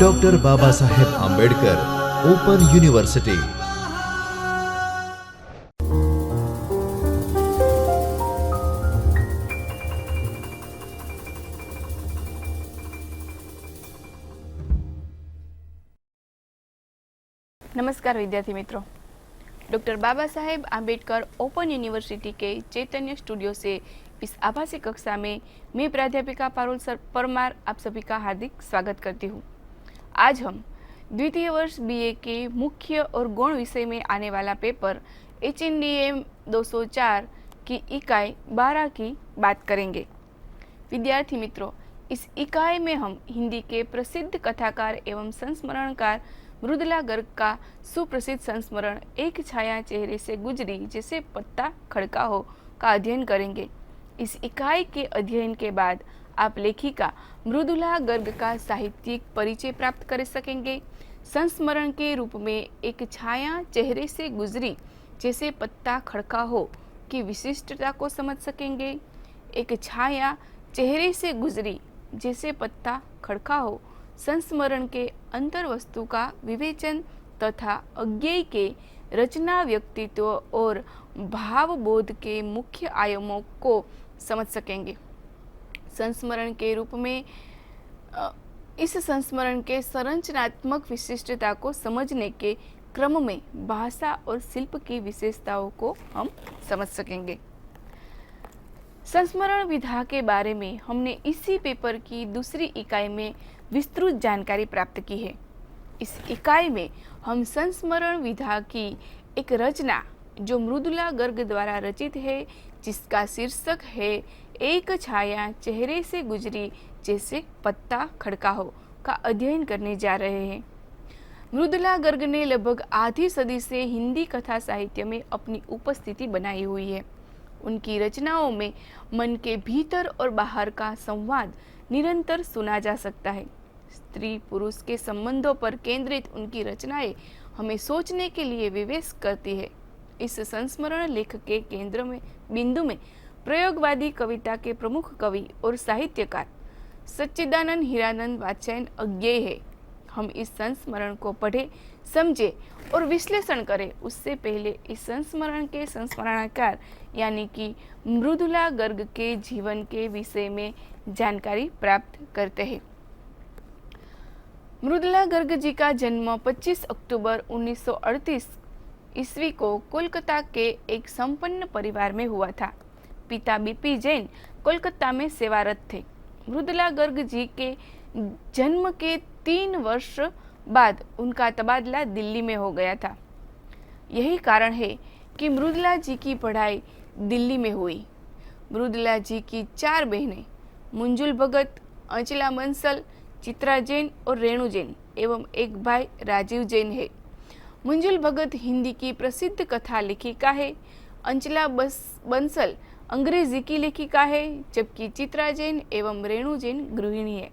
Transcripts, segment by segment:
Doctor Baba Saheb Ambedkar open university. नमस्कार विद्यार्थी मित्रों, doctor Baba Saheb Ambedkar open university के चैतन्य स्टूडियो से इस आभासी कक्षा में मैं प्राध्यापिका पारुल परमार आप सभी का हार्दिक स्वागत करती हूँ। आज हम द्वितीय वर्ष बीए के मुख्य और गौण विषय में आने वाला पेपर HNDM 204 की इकाई 12 की बात करेंगे। विद्यार्थी मित्रों, इस इकाई में हम हिंदी के प्रसिद्ध कथाकार एवं संस्मरणकार मृदुला गर्ग का सुप्रसिद्ध संस्मरण एक छाया चेहरे से गुजरी जैसे पत्ता खड़का हो का अध्ययन करेंगे। इस इकाई के अध्ययन के बाद आप लेखिका मृदुला गर्ग का साहित्यिक परिचय प्राप्त कर सकेंगे। संस्मरण के रूप में एक छाया चेहरे से गुजरी जैसे पत्ता खड़का हो की विशिष्टता को समझ सकेंगे। एक छाया चेहरे से गुजरी जैसे पत्ता खड़का हो संस्मरण के अंतर वस्तु का विवेचन तथा अज्ञेय के रचना, व्यक्तित्व और भाव बोध के मुख्य आयामों को समझ सकेंगे। संस्मरण के रूप में इस संस्मरण के संरचनात्मक विशिष्टता को समझने के क्रम में भाषा और शिल्प की विशेषताओं को हम समझ सकेंगे। संस्मरण विधा के बारे में हमने इसी पेपर की दूसरी इकाई में विस्तृत जानकारी प्राप्त की है। इस इकाई में हम संस्मरण विधा की एक रचना जो मृदुला गर्ग द्वारा रचित है, जिसका शीर्षक है एक छाया चेहरे से गुजरी जैसे पत्ता खड़का हो का अध्ययन करने जा रहे हैं। मृदुला गर्ग ने लगभग आधी सदी से हिंदी कथा साहित्य में अपनी उपस्थिति बनाई हुई है। उनकी रचनाओं में मन के भीतर और बाहर का संवाद निरंतर सुना जा सकता है। स्त्री पुरुष के संबंधों पर केंद्रित उनकी रचनाएं हमें सोचने के लिए विवेश करती है। इस संस्मरण लेख के केंद्र में बिंदु में प्रयोगवादी कविता के प्रमुख कवि और साहित्यकार सच्चिदानंद हीरानंद वात्स्यायन अज्ञेय है। हम इस संस्मरण को पढ़े, समझे और विश्लेषण करें उससे पहले इस संस्मरण के संस्मरणकार यानी कि मृदुला गर्ग के जीवन के विषय में जानकारी प्राप्त करते हैं। मृदुला गर्ग जी का जन्म 25 अक्टूबर 1938 ईस्वी को कोलकाता के एक संपन्न परिवार में हुआ था। पिता बीपी जैन कोलकाता में सेवारत थे। मृदुला गर्ग जी के जन्म के 3 वर्ष बाद उनका तबादला दिल्ली में हो गया था। यही कारण है कि मृदुला जी की पढ़ाई दिल्ली में हुई। मृदुला जी की 4 बहनें मंजुल भगत, अंचला बंसल, चित्रा जैन और रेणु जैन एवं एक भाई राजीव जैन है। मंजुल भगत हिंदी की प्रसिद्ध कथा लेखिका है। अंचला बंसल अंग्रेजी की लेखिका है, जबकि चित्रा जैन एवं रेणु जैन गृहिणी है।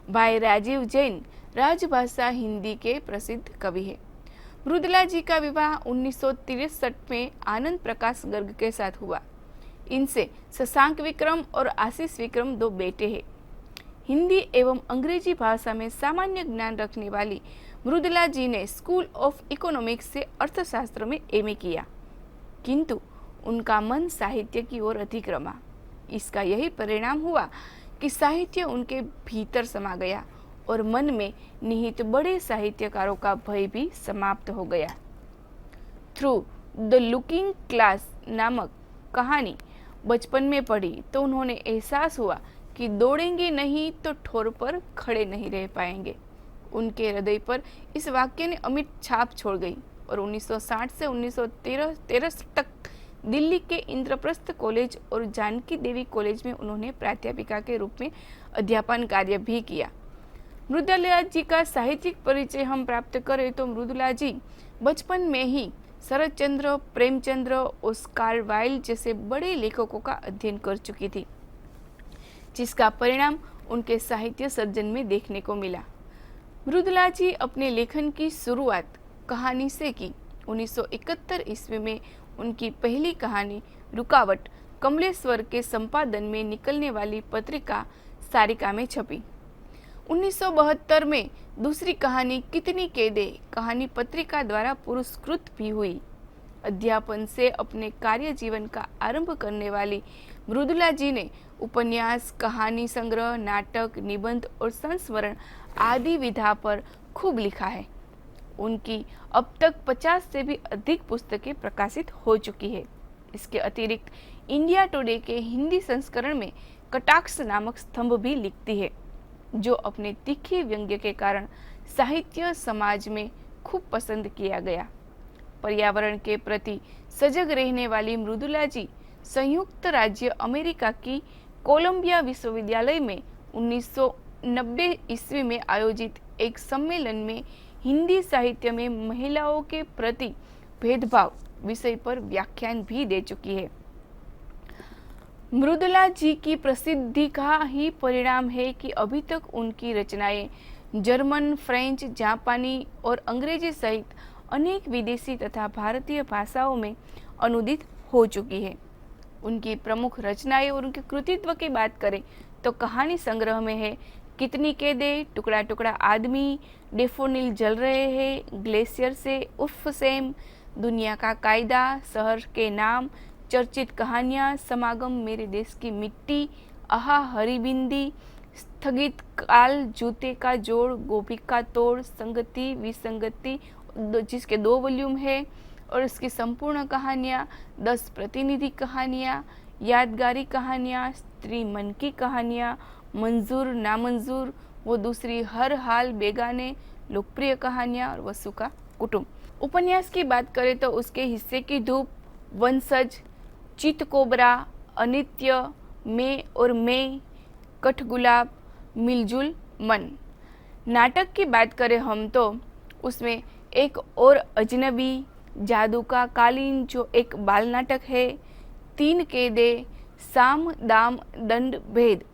भाई राजीव जैन राजभाषा हिंदी के प्रसिद्ध कवि है। मृदुला जी का विवाह 1963 में आनंद प्रकाश गर्ग के साथ हुआ। इनसे शशांक विक्रम और आशीष विक्रम 2 बेटे हैं। हिंदी एवं अंग्रेजी भाषा में सामान्य ज्ञान रखने वाली मृदुला जी ने स्कूल ऑफ इकोनॉमिक्स से अर्थशास्त्र में MA किया, किंतु उनका मन साहित्य की ओर अधिक रमा। इसका यही परिणाम हुआ कि साहित्य उनके भीतर समा गया और मन में निहित बड़े साहित्यकारों का भय भी समाप्त हो गया। थ्रू द लुकिंग ग्लास नामक कहानी बचपन में पढ़ी तो उन्होंने एहसास हुआ कि दौड़ेंगे नहीं तो ठोर पर खड़े नहीं रह पाएंगे। उनके हृदय पर इस वाक्य ने अमिट छाप छोड़ गई और 1960 से 1913 तक दिल्ली के इंद्रप्रस्थ कॉलेज और जानकी देवी कॉलेज में उन्होंने प्राध्यापिका के रूप में अध्यापन कार्य भी किया। मृदुला जी का साहित्यिक परिचय हम प्राप्त करें तो मृदुला जी बचपन में ही शरद चंद्र, प्रेमचंद्र, ऑस्कार वाइल्ड जैसे बड़े लेखकों का अध्ययन कर चुकी थी, जिसका परिणाम उनके साहित्य सर्जन में देखने को मिला। मृदुला जी अपने लेखन की शुरुआत कहानी से की। 1971 ईस्वी में उनकी पहली कहानी रुकावट कमलेश्वर के संपादन में निकलने वाली पत्रिका सारिका में छपी। 1972 में दूसरी कहानी कितनी कैदे कहानी पत्रिका द्वारा पुरस्कृत भी हुई। अध्यापन से अपने कार्य जीवन का आरंभ करने वाली मृदुला जी ने उपन्यास, कहानी संग्रह, नाटक, निबंध और संस्मरण आदि विधा पर खूब लिखा है। उनकी अब तक 50 से भी अधिक पुस्तकें प्रकाशित हो चुकी है। इसके अतिरिक्त इंडिया टुडे के हिंदी संस्करण में कटाक्ष नामक स्तंभ भी लिखती है, जो अपने तीखे व्यंग्य के कारण साहित्य समाज में खूब पसंद किया गया। पर्यावरण के प्रति सजग रहने वाली मृदुला जी संयुक्त राज्य अमेरिका की कोलंबिया विश्वविद्यालय में 1990 ईस्वी में आयोजित एक सम्मेलन में हिंदी साहित्य में महिलाओं के प्रति भेदभाव विषय पर व्याख्यान भी दे चुकी है। मृदुला जी की प्रसिद्धि का ही परिणाम है कि अभी तक उनकी रचनाएं जर्मन, फ्रेंच, जापानी और अंग्रेजी सहित अनेक विदेशी तथा भारतीय भाषाओं में अनुदित हो चुकी है। उनकी प्रमुख रचनाएं और उनके कृतित्व की बात करें तो कहानी संग्रह में है कितनी कैदे, टुकड़ा टुकड़ा आदमी, डेफोनिल जल रहे हैं, ग्लेशियर से उर्फ सैम, दुनिया का कायदा, शहर के नाम, चर्चित कहानियाँ, समागम, मेरे देश की मिट्टी, आहा, हरिबिंदी, स्थगित काल, जूते का जोड़, गोभी का तोड़, संगति विसंगति, जिसके 2 वॉल्यूम है, और इसकी संपूर्ण कहानियाँ, 10 प्रतिनिधि कहानियाँ, यादगारी कहानियाँ, स्त्री मन की कहानियाँ, मंजूर नामंजूर, वो दूसरी, हर हाल बेगाने, लोकप्रिय कहानियाँ और वसु का कुटुंब। उपन्यास की बात करें तो उसके हिस्से की धूप, वंशज, चित कोबरा, अनित्य, मैं और मैं, कठगुलाब, मिलजुल मन। नाटक की बात करें हम तो उसमें एक और अजनबी, जादू का कालीन जो एक बाल नाटक है, 3 कैदे, साम दाम दंड भेद।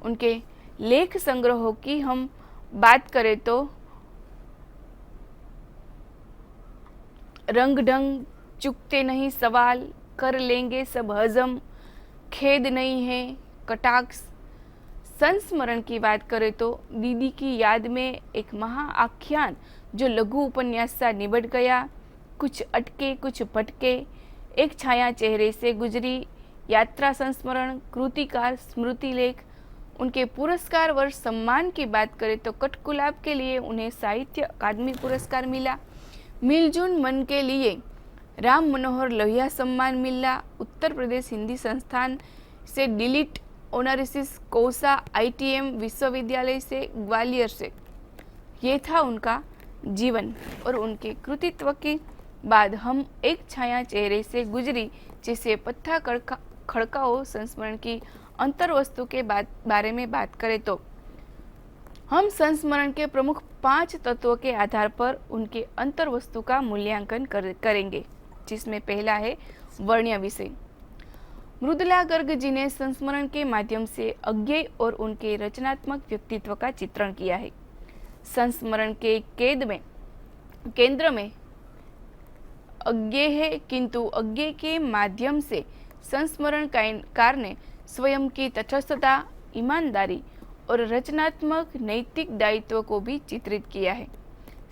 उनके लेख संग्रहों की हम बात करें तो रंग ढंग, चुकते नहीं सवाल, कर लेंगे सब हजम, खेद नहीं है, कटाक्ष। संस्मरण की बात करें तो दीदी की याद में एक महाआख्यान जो लघु उपन्यास सा निबट गया, कुछ अटके कुछ भटके, एक छाया चेहरे से गुजरी, यात्रा संस्मरण, कृतिकार, स्मृति लेख। उनके पुरस्कार व सम्मान की बात करें तो कठगुलाब के लिए उन्हें साहित्य अकादमी पुरस्कार मिला, मिलजुल मन के लिए राम मनोहर लोहिया सम्मान मिला, उत्तर प्रदेश हिंदी संस्थान से डिलीट ऑनरिसिस कोसा ITM विश्वविद्यालय से ग्वालियर से। ये था उनका जीवन और उनके कृतित्व के बाद हम एक छाया चेहरे से गुजरी जिसे पत्था खड़काओ संस्मरण की अंतर्वस्तु के बारे में बात करें तो हम संस्मरण के प्रमुख 5 तत्वों के आधार पर उनके अंतर्वस्तु का मूल्यांकन करेंगे, जिसमें पहला है वर्ण्य विषय। मृदुला गर्ग जी ने संस्मरण के माध्यम से अज्ञेय और उनके रचनात्मक व्यक्तित्व का चित्रण किया है। संस्मरण के केंद्र में अज्ञेय है, किंतु अज्ञेय के माध्यम से संस्मरणकार ने स्वयं की तटस्थता, ईमानदारी और रचनात्मक नैतिक दायित्व को भी चित्रित किया है।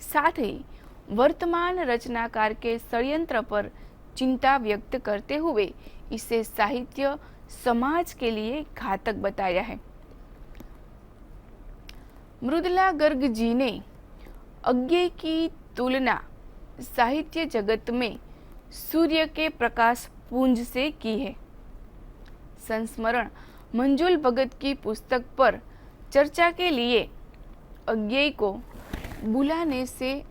साथ ही वर्तमान रचनाकार के षड्यंत्र पर चिंता व्यक्त करते हुए इसे साहित्य समाज के लिए घातक बताया है। मृदुला गर्ग जी ने अज्ञेय की तुलना साहित्य जगत में सूर्य के प्रकाश पुंज से की है। संस्मरण मंजुल भगत की पुस्तक पर चर्चा के लिए अज्ञेय को बुलाने से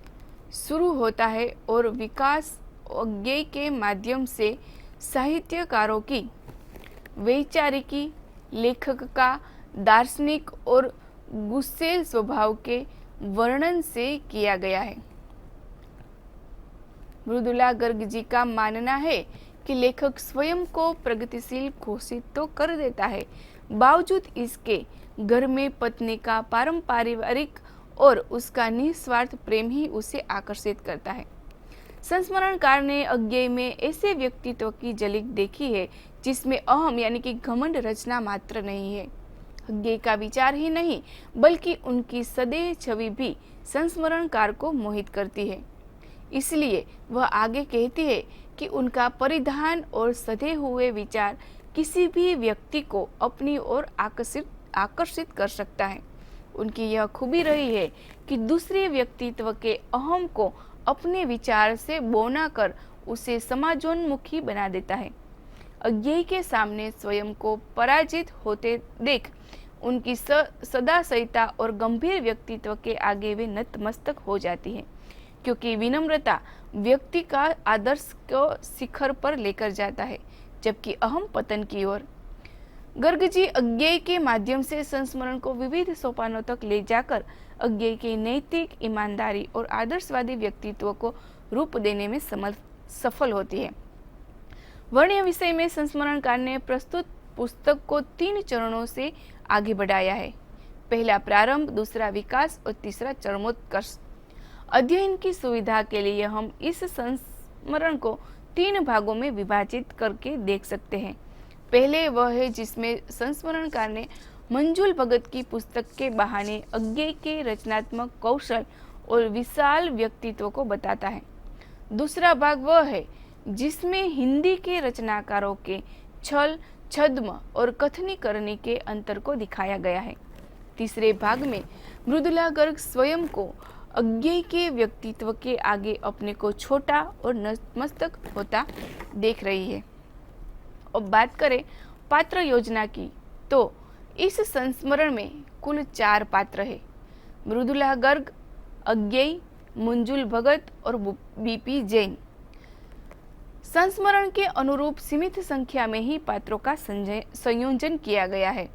शुरू होता है और विकास अज्ञेय के माध्यम से साहित्यकारों की वैचारिकी, लेखक का दार्शनिक और गुस्सेल स्वभाव के वर्णन से किया गया है। मृदुला गर्ग जी का मानना है कि लेखक स्वयं को प्रगतिशील घोषित तो कर देता है, बावजूद इसके घर में पत्नी का पारिवारिक और उसका निस्वार्थ प्रेम ही उसे आकर्षित करता है। संस्मरणकार ने अज्ञेय में ऐसे व्यक्तित्व की झलक देखी है जिसमें अहम यानी कि घमंड रचना मात्र नहीं है, अज्ञेय का विचार ही नहीं बल्कि उनकी सदैव छवि भी संस्मरणकार को मोहित करती है। इसलिए वह आगे कहती है कि उनका परिधान और सधे हुए विचार किसी भी व्यक्ति को अपनी ओर आकर्षित कर सकता है। उनकी यह खूबी रही है कि दूसरे व्यक्तित्व के अहम को अपने विचार से बौना कर उसे समाजोन्मुखी बना देता है। अज्ञेय के सामने स्वयं को पराजित होते देख उनकी सदा सहिता और गंभीर व्यक्तित्व के आगे वे नतमस्तक हो जाती है, क्योंकि विनम्रता व्यक्ति का आदर्श को शिखर पर लेकर जाता है, जबकि अहम पतन की ओर। गर्ग जी अज्ञेय के माध्यम से संस्मरण को विविध सोपानों तक ले जाकर अज्ञेय के नैतिक, ईमानदारी और आदर्शवादी व्यक्तित्व को रूप देने में सफल होती है। वर्ण्य विषय में संस्मरणकार ने प्रस्तुत पुस्तक को 3 चरणों से आगे बढ़ाया है। पहला प्रारंभ, दूसरा विकास और तीसरा चरमोत्कर्ष। अध्ययन की सुविधा के लिए हम इस संस्मरण को 3 भागों में विभाजित करके देख सकते हैं। पहले वह है जिसमें संस्मरणकार ने मंजुल भगत की पुस्तक के बहाने अज्ञेय के रचनात्मक कौशल और विशाल व्यक्तित्व को बताता है। दूसरा भाग वह है जिसमें हिंदी के रचनाकारों के छल, छद्म और कथनीकरणी के अंतर को दिखाया गया है। तीसरे भाग में मृदुला गर्ग स्वयं को अज्ञेय के व्यक्तित्व के आगे अपने को छोटा और नतमस्तक होता देख रही है। अब बात करें पात्र योजना की, तो इस संस्मरण में कुल 4 पात्र है। मृदुला गर्ग, अज्ञेय, मंजुल भगत और बीपी जैन। संस्मरण के अनुरूप सीमित संख्या में ही पात्रों का संयोजन किया गया है।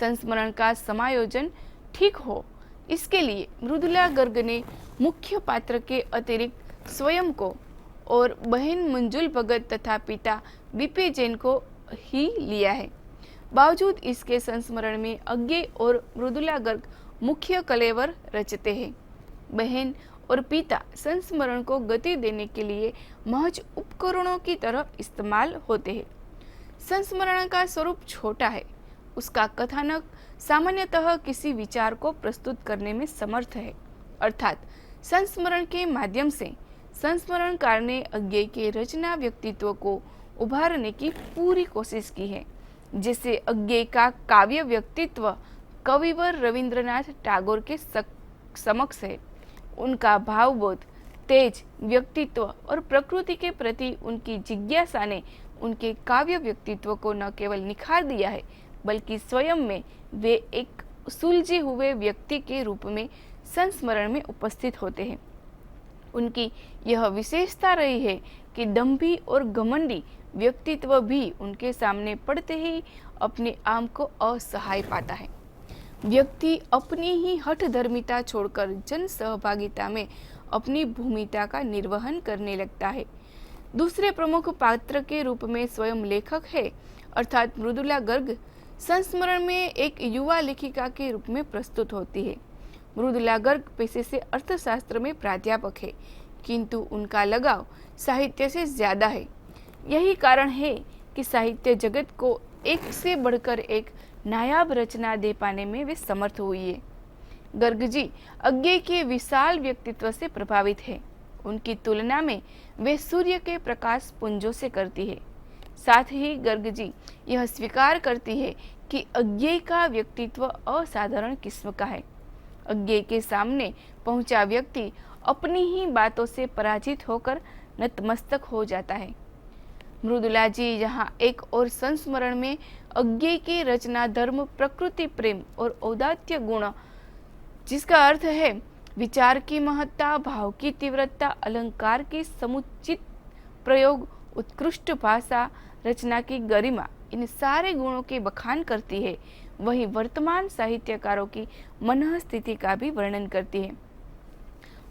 संस्मरण का समायोजन ठीक हो, इसके लिए मृदुला गर्ग ने मुख्य पात्र के अतिरिक्त स्वयं को और बहन मंजुल भगत तथा पिता बीपी जैन को ही लिया है। बावजूद इसके संस्मरण में अज्ञेय और मृदुला गर्ग मुख्य कलेवर रचते हैं। बहन और पिता संस्मरण को गति देने के लिए महज उपकरणों की तरह इस्तेमाल होते हैं। संस्मरण का स्वरूप छोटा है, उसका कथानक सामान्यतः किसी विचार को प्रस्तुत करने में समर्थ है, अर्थात संस्मरण के माध्यम से संस्मरणकार ने अज्ञेय के रचना व्यक्तित्व को उभारने की पूरी कोशिश की है। जैसे अज्ञेय का काव्य व्यक्तित्व कविवर रविंद्रनाथ टैगोर के समक्ष है। उनका भावबोध, तेज, व्यक्तित्व और प्रकृति के प्रति उनकी जिज्ञासा ने उनके काव्य व्यक्तित्व को न केवल निखार दिया है, बल्कि स्वयं में वे एक सुलझे हुए व्यक्ति के रूप में संस्मरण में उपस्थित होते हैं। उनकी यह विशेषता रही है कि दंभी और घमंडी व्यक्तित्व भी उनके सामने पड़ते ही अपने आप को असहाय पाता है। व्यक्ति अपनी ही हठधर्मिता छोड़कर जन सहभागिता में अपनी भूमिका का निर्वहन करने लगता है। दूसरे प्रमुख पात्र के रूप में स्वयं लेखक है, अर्थात मृदुला गर्ग संस्मरण में एक युवा लेखिका के रूप में प्रस्तुत होती है। मृदुला गर्ग पेशे से अर्थशास्त्र में प्राध्यापक है, किंतु उनका लगाव साहित्य से ज्यादा है। यही कारण है कि साहित्य जगत को एक से बढ़कर एक नायाब रचना दे पाने में वे समर्थ हुई है। गर्ग जी अज्ञेय के विशाल व्यक्तित्व से प्रभावित है। उनकी तुलना में वे सूर्य के प्रकाश पुंजों से करती है। साथ ही गर्ग जी यह स्वीकार करती है कि अज्ञेय का व्यक्तित्व असाधारण किस्म का है। अज्ञेय के सामने पहुंचा व्यक्ति अपनी ही बातों से पराजित होकर नतमस्तक हो जाता है। मृदुला जी यहाँ एक और संस्मरण में अज्ञेय के रचना धर्म, प्रकृति प्रेम और औदात्य गुण, जिसका अर्थ है विचार की महत्ता, भाव की तीव्रता, अलंकार की समुचित प्रयोग, उत्कृष्ट भाषा, रचना की गरिमा, इन सारे गुणों के बखान करती है। वही वर्तमान साहित्यकारों की मनः स्थिति का भी वर्णन करती है।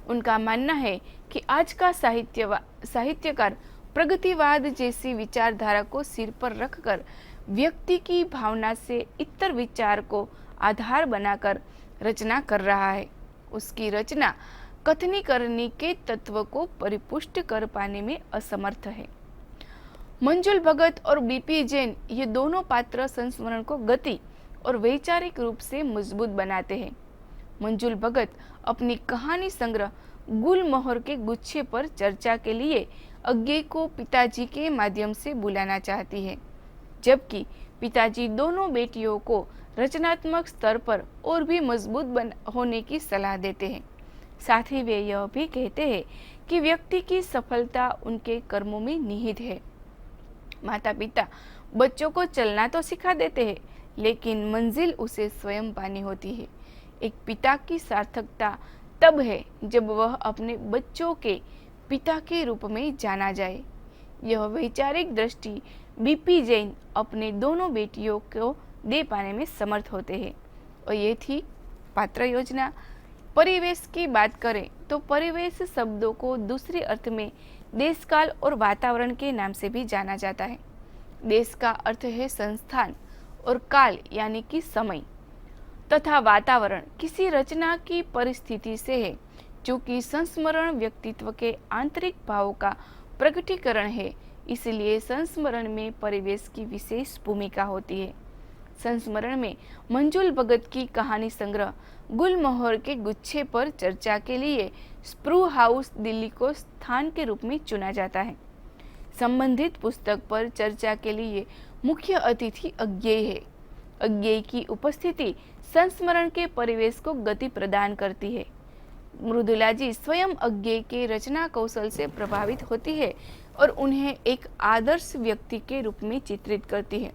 उनका मानना है कि आज का साहित्यकार प्रगतिवाद जैसी विचारधारा को सिर पर रखकर व्यक्ति की भावना से इतर विचार को आधार बनाकर रचना कर रहा है। उसकी रचना कथनीकरणी के तत्व को परिपुष्ट कर पाने में असमर्थ है। मंजुल भगत और बीपी जैन ये दोनों पात्र संस्मरण को गति और वैचारिक रूप से मजबूत बनाते हैं। मंजुल भगत अपनी कहानी संग्रह गुलमोहर के गुच्छे पर चर्चा के लिए अज्ञे को पिताजी के माध्यम से बुलाना चाहती है, जबकि पिताजी दोनों बेटियों को रचनात्मक स्तर पर और भी मजबूत होने की सलाह देते हैं। साथ ही वे यह भी कहते हैं कि व्यक्ति की सफलता उनके कर्मों में निहित है। माता पिता बच्चों को चलना तो सिखा देते हैं, लेकिन मंजिल उसे स्वयं पानी होती है। एक पिता की सार्थकता तब है जब वह अपने बच्चों के पिता के रूप में जाना जाए। यह वैचारिक दृष्टि बीपी जैन अपने दोनों बेटियों को दे पाने में समर्थ होते हैं। और ये थी पात्र योजना। परिवेश की बात करें तो परिवेश शब्दों को दूसरे अर्थ में देश, काल और वातावरण के नाम से भी जाना जाता है। देश का अर्थ है संस्थान और काल यानी कि समय, तथा वातावरण किसी रचना की परिस्थिति से है, चूंकि संस्मरण व्यक्तित्व के आंतरिक भावों का प्रकटीकरण है, इसलिए संस्मरण में परिवेश की विशेष भूमिका होती है। संस्मरण में मंजुल भगत की कहानी संग्रह गुलमोहर के गुच्छे पर चर्चा के लिए स्प्रू हाउस दिल्ली को स्थान के रूप में चुना जाता है। संबंधित पुस्तक पर चर्चा के लिए मुख्य अतिथि अज्ञेय है। अज्ञेय की उपस्थिति संस्मरण के परिवेश को गति प्रदान करती है। मृदुला जी स्वयं अज्ञेय के रचना कौशल से प्रभावित होती है और उन्हें एक आदर्श व्यक्ति के रूप में चित्रित करती है।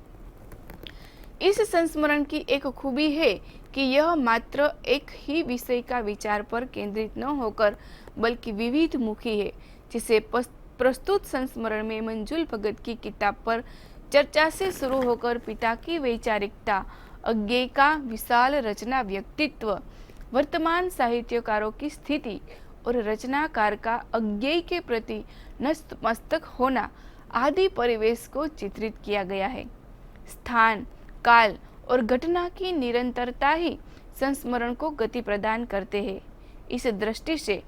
इस संस्मरण की एक खूबी है कि यह मात्र एक ही विषय का विचार पर केंद्रित न होकर बल्कि विविध मुखी है, जिसे प्रस्तुत संस्मरण में मंजुल भगत की किताब पर चर्चा से शुरू होकर पिता की वैचारिकता, अज्ञेय का विशाल रचना व्यक्तित्व, वर्तमान साहित्यकारों की स्थिति और रचनाकार का अज्ञेय के प्रति नतमस्तक होना आदि परिवेश को चित्रित किया गया है। स्थान, काल और घटना की निरंतरता ही संस्मरण को गति प्रदान करते हैं। इस दृष्टि से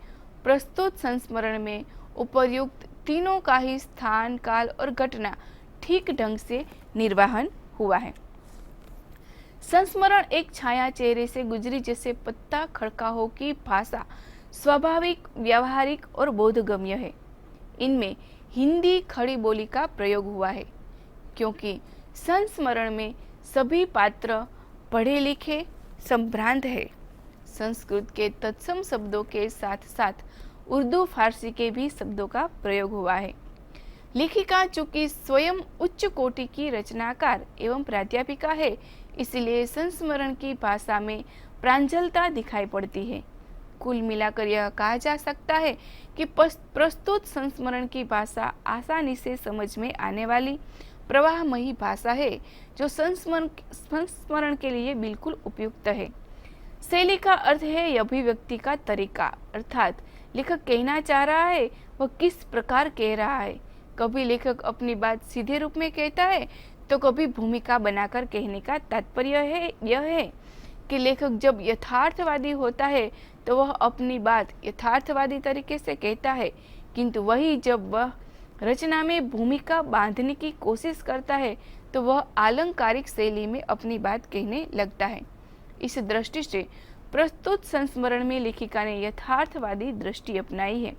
प्रस्तुत संस्मरण में उपर्युक्त तीनों का ही स्थान, काल और घटना ठीक ढंग से निर्वाहन हुआ है। संस्मरण एक छाया चेहरे से गुजरी जैसे पत्ता खड़का हो की भाषा स्वाभाविक, व्यावहारिक और बोधगम्य है। इनमें हिंदी खड़ी बोली का प्रयोग हुआ है, क्योंकि संस्मरण में सभी पात्र पढ़े लिखे संभ्रांत है। संस्कृत के तत्सम शब्दों के साथ साथ उर्दू, फारसी के भी शब्दों का प्रयोग हुआ है। लेखिका चूंकि स्वयं उच्च कोटि की रचनाकार एवं प्राध्यापिका है, इसलिए संस्मरण की भाषा में प्रांजलता दिखाई पड़ती है। कुल मिलाकर यह कहा जा सकता है कि प्रस्तुत संस्मरण की भाषा आसानी से समझ में आने वाली प्रवाहमयी भाषा है, जो संस्मरण के लिए बिल्कुल उपयुक्त है। शैली का अर्थ है अभिव्यक्ति का तरीका, अर्थात लेखक कहना चाह रहा है वह किस प्रकार कह रहा है। कभी लेखक अपनी बात सीधे रूप में कहता है तो कभी भूमिका बनाकर कहने का तात्पर्य यह है कि लेखक जब यथार्थवादी होता है तो वह अपनी बात यथार्थवादी तरीके से कहता है, किंतु वही जब वह रचना में भूमिका बांधने की कोशिश करता है तो वह आलंकारिक शैली में अपनी बात कहने लगता है। इस दृष्टि से प्रस्तुत संस्मरण में लेखिका ने यथार्थवादी दृष्टि अपनाई है।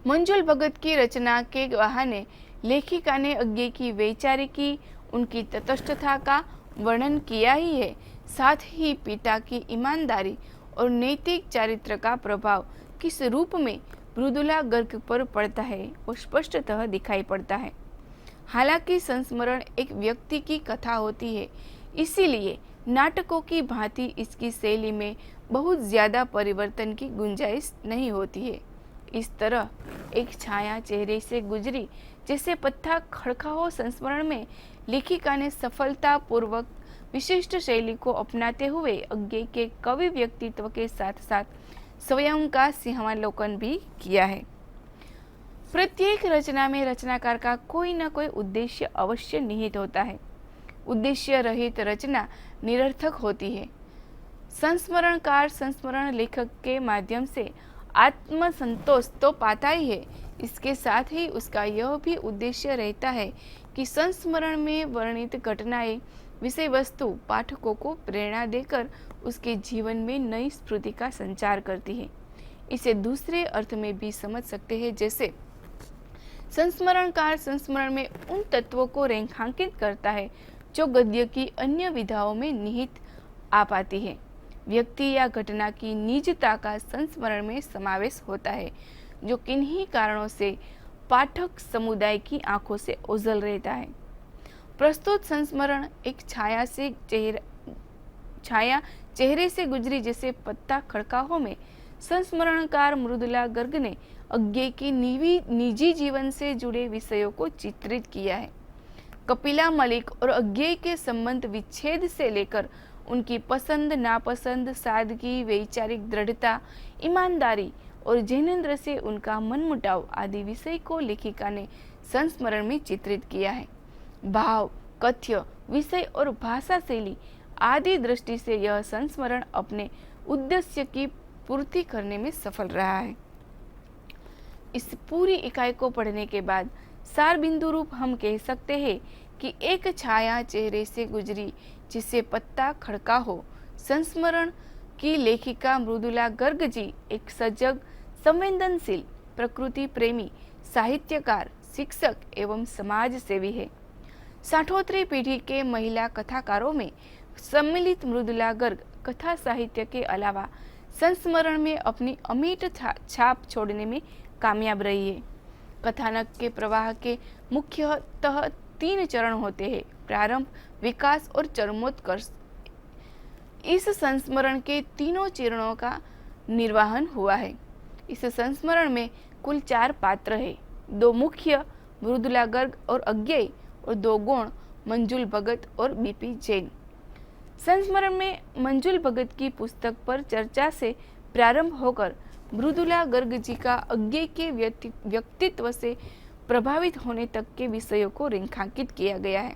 मंजुल भगत की रचना के बहाने लेखिका ने अज्ञेय की वैचारिकी, उनकी तटस्थता का वर्णन किया ही है, साथ ही पिता की ईमानदारी और नैतिक चारित्र का प्रभाव किस रूप में मृदुला गर्ग पर पड़ता है वो स्पष्टतः दिखाई पड़ता है। हालांकि संस्मरण एक व्यक्ति की कथा होती है, इसीलिए नाटकों की भांति इसकी शैली में बहुत ज्यादा परिवर्तन की गुंजाइश नहीं होती है। इस तरह एक छाया चेहरे से गुजरी जैसे पत्ता खड़का हो संस्मरण में लेखिका ने सफलता पूर्वक विशिष्ट शैली को अपनाते हुए अज्ञेय के कवि व्यक्तित्व के साथ साथ स्वयं का सिंहावलोकन भी किया है। प्रत्येक रचना में रचनाकार का कोई न कोई उद्देश्य अवश्य निहित होता है। उद्देश्य रहित रचना निरर्थक होती है। संस्मरणकार संस्मरण लेखक के माध्यम से आत्मसंतोष तो पाता ही है, इसके साथ ही उसका यह भी उद्देश्य रहता है कि संस्मरण में वर्णित घटनाएं विषय वस्तु पाठकों को प्रेरणा देकर उसके जीवन में नई स्फूर्ति का संचार करती है। इसे दूसरे अर्थ में भी समझ सकते हैं, जैसे संस्मरणकार संस्मरण में उन तत्वों को रेखांकित करता है जो गद्य की अन्य विधाओं में निहित आ पाती है। व्यक्ति या घटना की निजता का संस्मरण में समावेश होता है, जो किन्हीं कारणों से पाठक समुदाय की आंखों से ओझल रहता है। प्रस्तुत संस्मरण एक छाया चेहरे से गुजरी जैसे पत्ता खड़काहो में संस्मरणकार मृदुला गर्ग ने अज्ञेय के निजी जीवन से जुड़े विषयों को चित्रित किया है। कपिला मलिक और अज्ञेय के संबंध विच्छेद से लेकर उनकी पसंद नापसंद, सादगी, वैचारिक दृढ़ता, ईमानदारी और जैनेन्द्र से उनका मनमुटाव आदि विषय को लेखिका ने संस्मरण में चित्रित किया है। भाव, कथ्य, विषय और भाषा शैली आदि दृष्टि से यह संस्मरण अपने उद्देश्य की पूर्ति करने में सफल रहा है। इस पूरी इकाई को पढ़ने के बाद सार बिंदु रूप हम कह सकते हैं कि एक छाया चेहरे से गुजरी जिससे पत्ता खड़का हो। संस्मरण की लेखिका मृदुला गर्ग जी एक सजग, संवेदनशील, प्रकृति प्रेमी, साहित्यकार, शिक्षक एवं समाज सेवी है। 60वीं पीढ़ी के महिला कथाकारों में सम्मिलित मृदुला गर्ग कथा साहित्य के अलावा संस्मरण में अपनी अमिट छाप छोड़ने में कामयाब रही है। कथानक के प्रवाह के मुख्यतः 3 चरण होते हैं: प्रारंभ, विकास और चरमोत्कर्ष। इस संस्मरण के तीनों चरणों का निर्वहन हुआ है। इस संस्मरण में कुल 4 पात्र हैं, 2 मुख्य मृदुला गर्ग और अज्ञेय और 2 गौण मंजुल भगत और बीपी जैन। संस्मरण में मंजुल भगत की पुस्तक पर चर्चा से प्रारंभ होकर मृदुला गर्ग जी का अज्ञेय के व्यक्तित्व से प्रभावित होने तक के विषयों को रेखांकित किया गया है।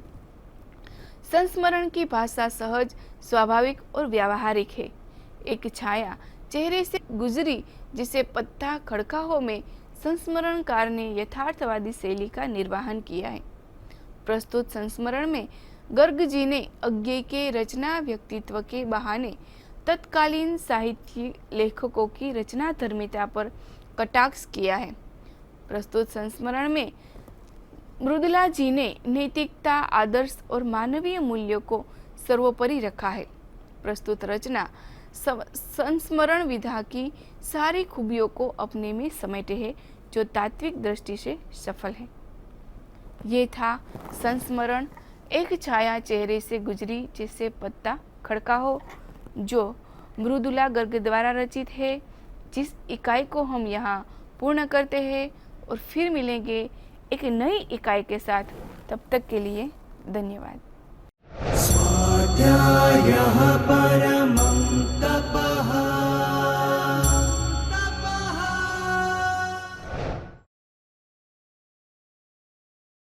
संस्मरण की भाषा सहज, स्वाभाविक और व्यावहारिक है। एक छाया चेहरे से गुजरी जिसे पत्ता खड़काहो में संस्मरणकार ने यथार्थवादी शैली का निर्वहन किया है। प्रस्तुत संस्मरण में गर्ग जी ने अज्ञेय के रचना व्यक्तित्व के बहाने तत्कालीन साहित्य लेखकों की रचना धर्मिता पर कटाक्ष किया है। प्रस्तुत संस्मरण में मृदुला जी ने नैतिकता, आदर्श और मानवीय मूल्यों को सर्वोपरि रखा है। प्रस्तुत रचना संस्मरण विधा की सारी खूबियों को अपने में समेटे है, जो तात्विक दृष्टि से सफल है। ये था संस्मरण, एक छाया चेहरे से गुजरी जिससे पत्ता खड़का हो, जो मृदुला गर्ग द्वारा रचित है। जिस इकाई को हम यहाँ पूर्ण करते हैं और फिर मिलेंगे एक नई इकाई के साथ। तब तक के लिए धन्यवाद।